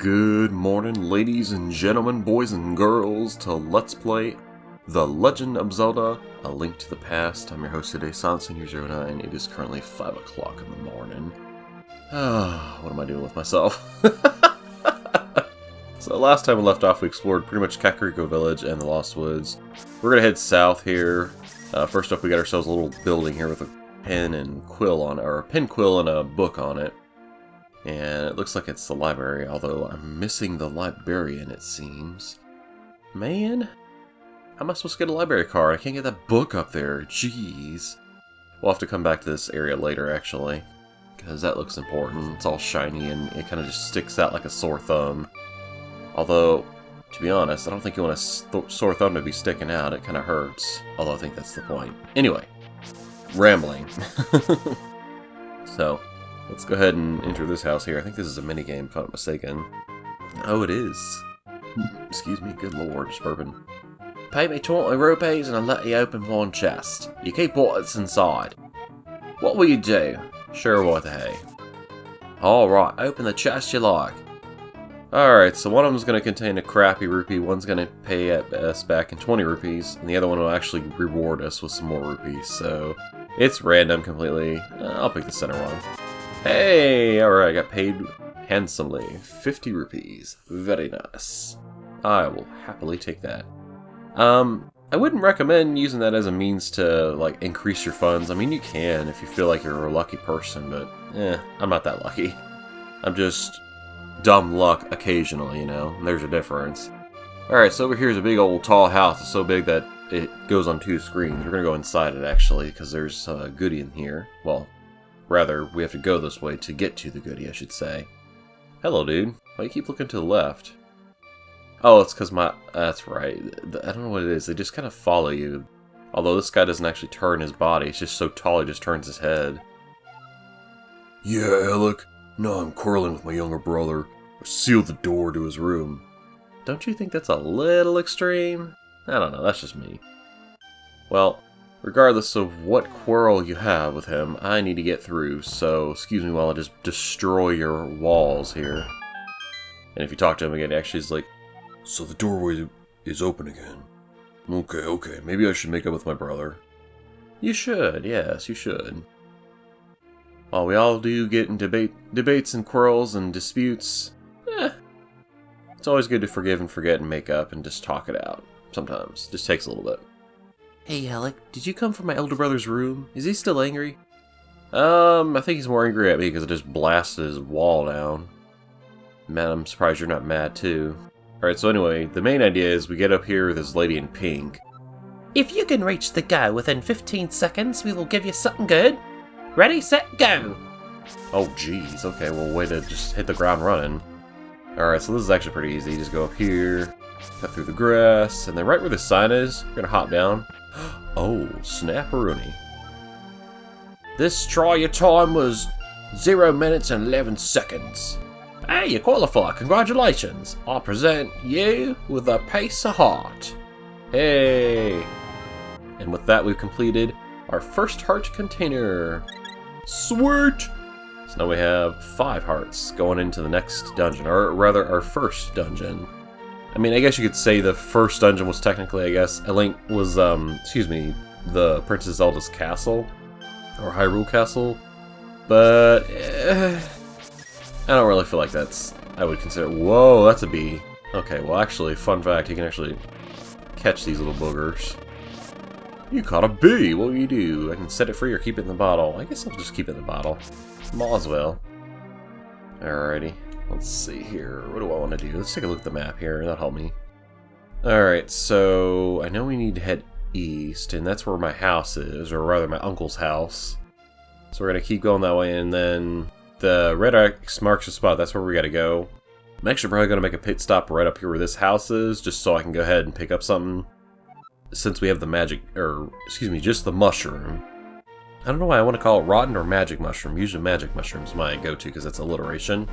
Good morning, ladies and gentlemen, boys and girls, to Let's Play The Legend of Zelda, A Link to the Past. I'm your host today, Sonic09. It is currently 5 o'clock in the morning. What am I doing with myself? So last time we left off, we explored pretty much Kakariko Village and the Lost Woods. We're going to head south here. First up, we got ourselves a little building here with a pen and quill on it, or a pen quill and a book on it. And it looks like it's the library, although I'm missing the librarian, it seems. Man, how am I supposed to get a library card? I can't get that book up there. Jeez. We'll have to come back to this area later, actually, because that looks important. It's all shiny, and it kind of just sticks out like a sore thumb. Although, to be honest, I don't think you want a sore thumb to be sticking out. It kind of hurts, although I think that's the point. Anyway, rambling. So, let's go ahead and enter this house here. I think this is a minigame, if I'm not mistaken. Oh, it is. Excuse me, good lord, just burping. Pay me 20 rupees and I'll let you open one chest. You keep what's inside. What will you do? Sure, what the hey. Alright, open the chest you like. Alright, so one of them is going to contain a crappy rupee, one's going to pay us back in 20 rupees, and the other one will actually reward us with some more rupees, so it's random completely. I'll pick the center one. Hey, alright, I got paid handsomely. 50 rupees. Very nice. I will happily take that. I wouldn't recommend using that as a means to, like, increase your funds. I mean, you can if you feel like you're a lucky person, but, I'm not that lucky. I'm just dumb luck occasionally, you know? There's a difference. Alright, so over here is a big old tall house. It's so big that it goes on 2 screens. We're gonna go inside it, actually, because there's a goodie in here. Well, rather, we have to go this way to get to the goodie, I should say. Hello, dude. Why you keep looking to the left? Oh, it's because that's right. I don't know what it is. They just kind of follow you. Although this guy doesn't actually turn his body. He's just so tall, he just turns his head. Yeah, Alec. No, I'm quarreling with my younger brother. I sealed the door to his room. Don't you think that's a little extreme? I don't know, that's just me. Well, regardless of what quarrel you have with him, I need to get through, so excuse me while I just destroy your walls here. And if you talk to him again, he actually is like, so the doorway is open again. Okay, maybe I should make up with my brother. You should, yes, you should. While we all do get in debates and quarrels and disputes, it's always good to forgive and forget and make up and just talk it out. Sometimes. Just takes a little bit. Hey, Alec, did you come from my elder brother's room? Is he still angry? I think he's more angry at me because I just blasted his wall down. Man, I'm surprised you're not mad, too. Alright, so anyway, the main idea is we get up here with this lady in pink. If you can reach the go within 15 seconds, we will give you something good. Ready, set, go! Oh, jeez. Okay, well, way to just hit the ground running. Alright, so this is actually pretty easy. You just go up here, cut through the grass, and then right where the sign is, you're gonna hop down. Oh, snap-a-rooney. This try your time was 0 minutes and 11 seconds. Hey, you qualify. Congratulations. I present you with a piece of heart. Hey. And with that, we've completed our first heart container. Sweet. So now we have 5 hearts going into the next dungeon, or rather our first dungeon. I mean, I guess you could say the first dungeon was technically, I guess, A Link was, the Princess Zelda's castle, or Hyrule Castle, but, I don't really feel like I would consider, whoa, that's a bee. Okay, well actually, fun fact, you can actually catch these little boogers. You caught a bee, what will you do? I can set it free or keep it in the bottle. I guess I'll just keep it in the bottle. Might as well. Alrighty. Let's see here. What do I want to do? Let's take a look at the map here. That'll help me. Alright, so I know we need to head east, and that's where my house is, or rather my uncle's house. So we're going to keep going that way, and then the red X marks the spot. That's where we got to go. I'm actually probably going to make a pit stop right up here where this house is, just so I can go ahead and pick up something. Since we have the magic, or excuse me, just the mushroom. I don't know why I want to call it rotten or magic mushroom. Usually magic mushroom is my go-to because that's alliteration.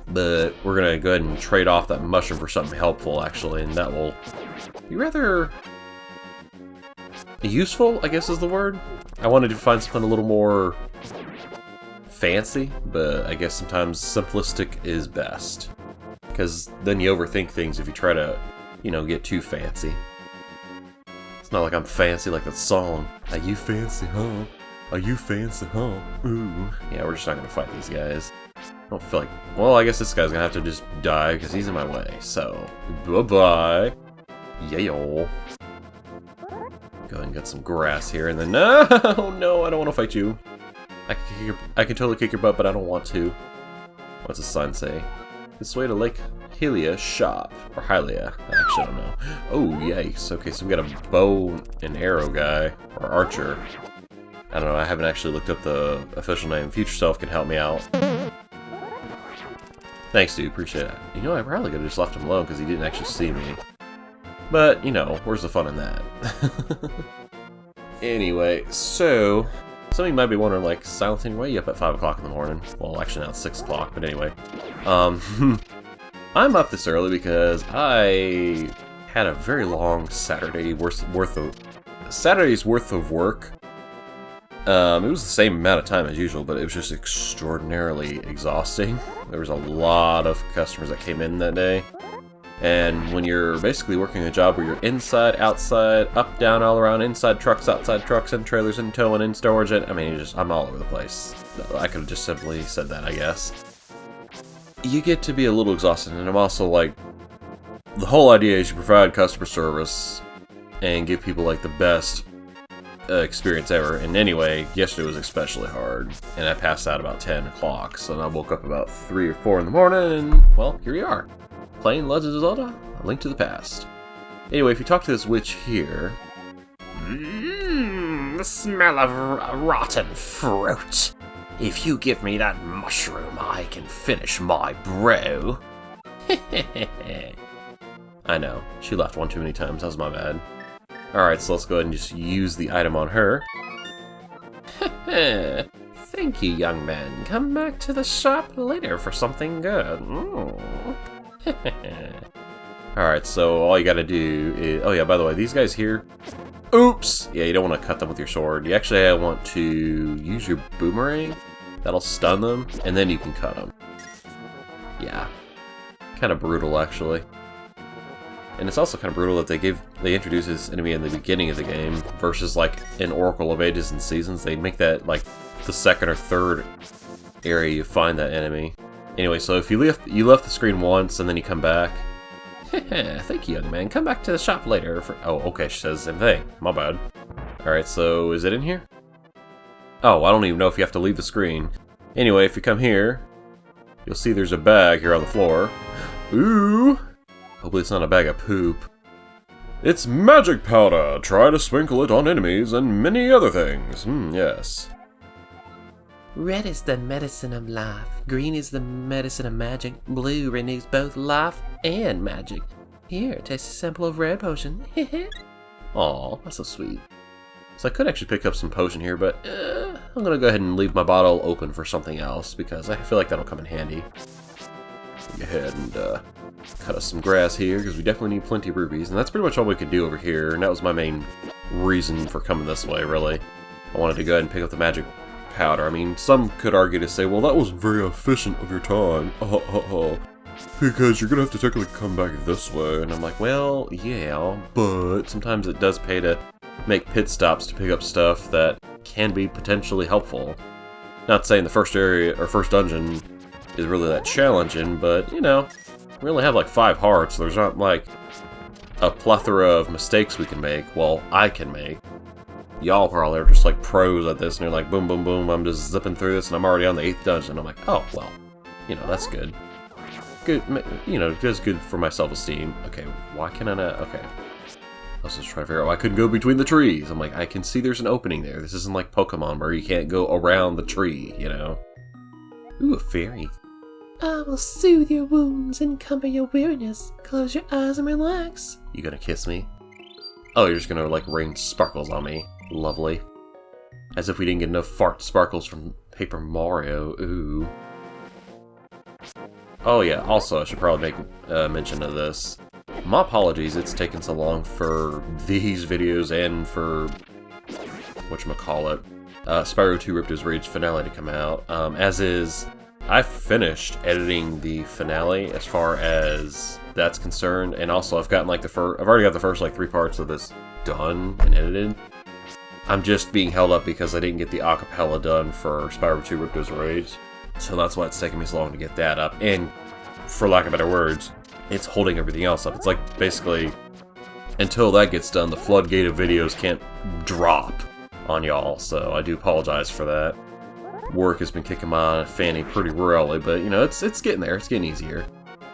But we're going to go ahead and trade off that mushroom for something helpful, actually, and that will be rather useful, I guess is the word. I wanted to find something a little more fancy, but I guess sometimes simplistic is best. Because then you overthink things if you try to, you know, get too fancy. It's not like I'm fancy like that song. Are you fancy, huh? Are you fancy, huh? Ooh. Yeah, we're just not gonna fight these guys. I don't feel like... Well, I guess this guy's gonna have to just die because he's in my way. So, bye-bye. Yayo. Go ahead and get some grass here, and then... No, no, I don't want to fight you. I can totally kick your butt, but I don't want to. What's the sign say? This way to Lake Hylia shop. Or Hylia. Actually, I don't know. Oh, yikes. Okay, so we got a bow and arrow guy. Or archer. I don't know, I haven't actually looked up the official name. Future Self can help me out. Thanks, dude. Appreciate it. You know, I probably could have just left him alone because he didn't actually see me. But, you know, where's the fun in that? Anyway, so... Some of you might be wondering, like, Silentin, why are you up at 5 o'clock in the morning? Well, actually now it's 6 o'clock, but anyway. I'm up this early because I had a very long Saturday's worth of work. It was the same amount of time as usual, but it was just extraordinarily exhausting. There was a lot of customers that came in that day. And when you're basically working a job where you're inside, outside, up, down, all around, inside trucks, outside trucks, in trailers, in tow, and in storage, I mean, I'm all over the place. I could have just simply said that, I guess. You get to be a little exhausted, and I'm also like, the whole idea is you provide customer service and give people like the best experience ever. And anyway, yesterday was especially hard, and I passed out about 10 o'clock, so then I woke up about 3 or 4 in the morning, and, well, here we are. Playing Legend of Zelda, A Link to the Past. Anyway, if you talk to this witch here... the smell of rotten fruit. If you give me that mushroom, I can finish my brew. I know, she left one too many times, that was my bad. Alright, so let's go ahead and just use the item on her. Thank you, young man. Come back to the shop later for something good. Alright, so all you gotta do is... Oh yeah, by the way, these guys here... Oops! Yeah, you don't want to cut them with your sword. You actually want to use your boomerang. That'll stun them, and then you can cut them. Yeah. Kind of brutal, actually. And it's also kind of brutal that they introduce this enemy in the beginning of the game versus like in Oracle of Ages and Seasons. They make that like the second or third area you find that enemy. Anyway, so if you left the screen once and then you come back. Thank you, young man. Come back to the shop later for... Oh, okay, she says the same thing. My bad. Alright, so is it in here? Oh, I don't even know if you have to leave the screen. Anyway, if you come here, you'll see there's a bag here on the floor. Ooh! Hopefully it's not a bag of poop. It's magic powder! Try to sprinkle it on enemies and many other things. Yes. Red is the medicine of life. Green is the medicine of magic. Blue renews both life and magic. Here, taste a sample of red potion. Aw, that's so sweet. So I could actually pick up some potion here, but I'm gonna go ahead and leave my bottle open for something else because I feel like that'll come in handy. Go ahead and cut us some grass here because we definitely need plenty of rubies, and that's pretty much all we could do over here. And that was my main reason for coming this way, really. I wanted to go ahead and pick up the magic powder. I mean, some could argue to say, well, that wasn't very efficient of your time. Because you're gonna have to technically come back this way. And I'm like, well, yeah, but sometimes it does pay to make pit stops to pick up stuff that can be potentially helpful. Not saying the first area or first dungeon is really that challenging, but you know, we only have like 5 hearts, so there's not like a plethora of mistakes we can make. Well, I can make. Y'all probably are just like pros at this, and you're like, boom, boom, boom, I'm just zipping through this, and I'm already on the 8th dungeon. I'm like, oh, well, you know, that's good. Good, you know, just good for my self-esteem. Okay, why can I not? Okay. I was just trying to figure out why I couldn't go between the trees. I'm like, I can see there's an opening there. This isn't like Pokemon where you can't go around the tree, you know? Ooh, a fairy. I will soothe your wounds and comfort your weariness. Close your eyes and relax. You gonna kiss me? Oh, you're just gonna like rain sparkles on me. Lovely. As if we didn't get enough fart sparkles from Paper Mario. Ooh. Oh yeah, also I should probably make mention of this. My apologies, it's taken so long for these videos and for whatchamacallit, Spyro 2 Ripped His Rage finale to come out. As is, I finished editing the finale as far as that's concerned, and also I've gotten like I've already got the first like 3 parts of this done and edited. I'm just being held up because I didn't get the acapella done for Spyro 2 Ripto's Rage, so that's why it's taking me so long to get that up. And for lack of better words, it's holding everything else up. It's like basically until that gets done, the floodgate of videos can't drop on y'all, so I do apologize for that. Work has been kicking my fanny pretty royally, but you know, it's getting there. It's getting easier.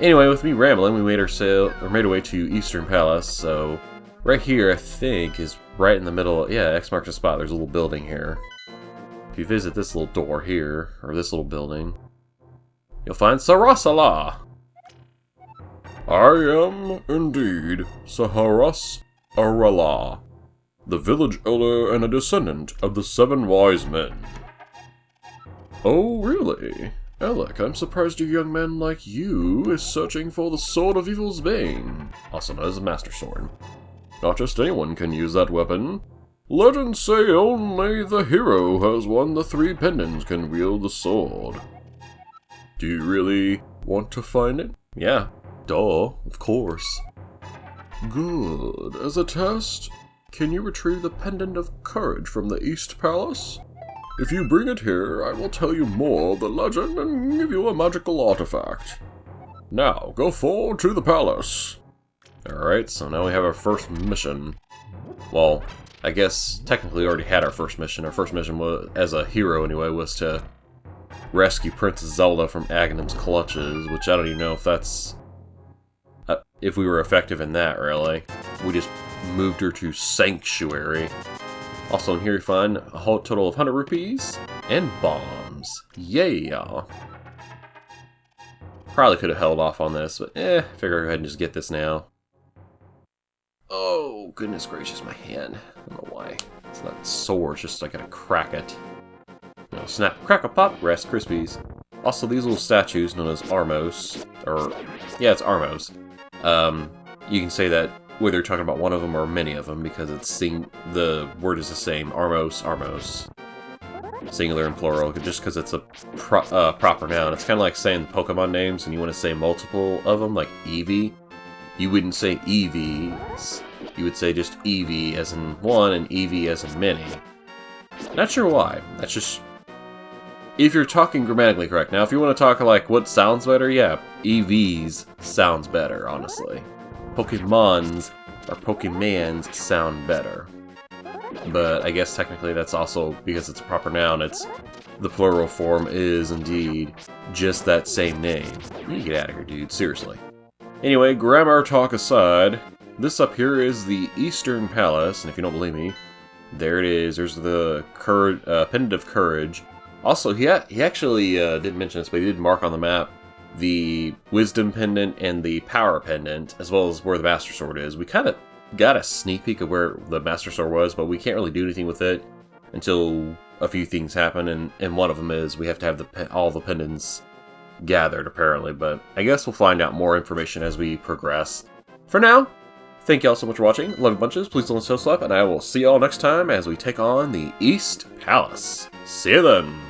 Anyway, with me rambling, we made our way to Eastern Palace. So right here, I think, is right in the middle. Yeah, X marks the spot. There's a little building here. If you visit this little door here, or this little building, you'll find Saharsahla. I am indeed Saharsahla, the village elder and a descendant of the 7 wise men. Oh, really? Alec, I'm surprised a young man like you is searching for the Sword of Evil's Bane, also known as a Master Sword. Not just anyone can use that weapon. Legends say only the hero who has won the 3 pendants can wield the sword. Do you really want to find it? Yeah, duh, of course. Good. As a test, can you retrieve the Pendant of Courage from the East Palace? If you bring it here, I will tell you more of the legend and give you a magical artifact. Now, go forward to the palace. Alright, so now we have our first mission. Well, I guess technically we already had our first mission. Our first mission, was, as a hero anyway, was to rescue Princess Zelda from Aghanim's clutches, which I don't even know if that's... if we were effective in that, really. We just moved her to Sanctuary. Also in here you find a whole total of 100 rupees and bombs. Yeah! Probably could have held off on this, but figure I'll go ahead and just get this now. Oh, goodness gracious, my hand. I don't know why. It's not sore, it's just I gotta crack it. You know, snap, crackle, pop, Rice Krispies. Also, these little statues known as Armos, or, yeah, it's Armos. You can say that whether you're talking about one of them or many of them, because the word is the same, Armos, Armos. Singular and plural, just because it's a proper noun. It's kind of like saying Pokemon names and you want to say multiple of them, like Eevee. You wouldn't say Eevees. You would say just Eevee as in one and Eevee as in many. Not sure why. That's just... if you're talking grammatically correct. Now, if you want to talk like what sounds better, yeah, Eevees sounds better, honestly. Pokemons or Pokemans sound better. But I guess technically that's also because it's a proper noun, it's the plural form is indeed just that same name. You get out of here, dude, seriously. Anyway, grammar talk aside, this up here is the Eastern Palace, and if you don't believe me, there it is. There's the Pendant of Courage. Also, he actually didn't mention this, but he did mark on the map the Wisdom Pendant and the Power Pendant, as well as where the Master Sword is. We kind of got a sneak peek of where the Master Sword was, but we can't really do anything with it until a few things happen, and one of them is we have to have all the pendants gathered, apparently, but I guess we'll find out more information as we progress. For now, thank y'all so much for watching. Love you bunches. Please don't slow slap, and I will see y'all next time as we take on the East Palace. See you then!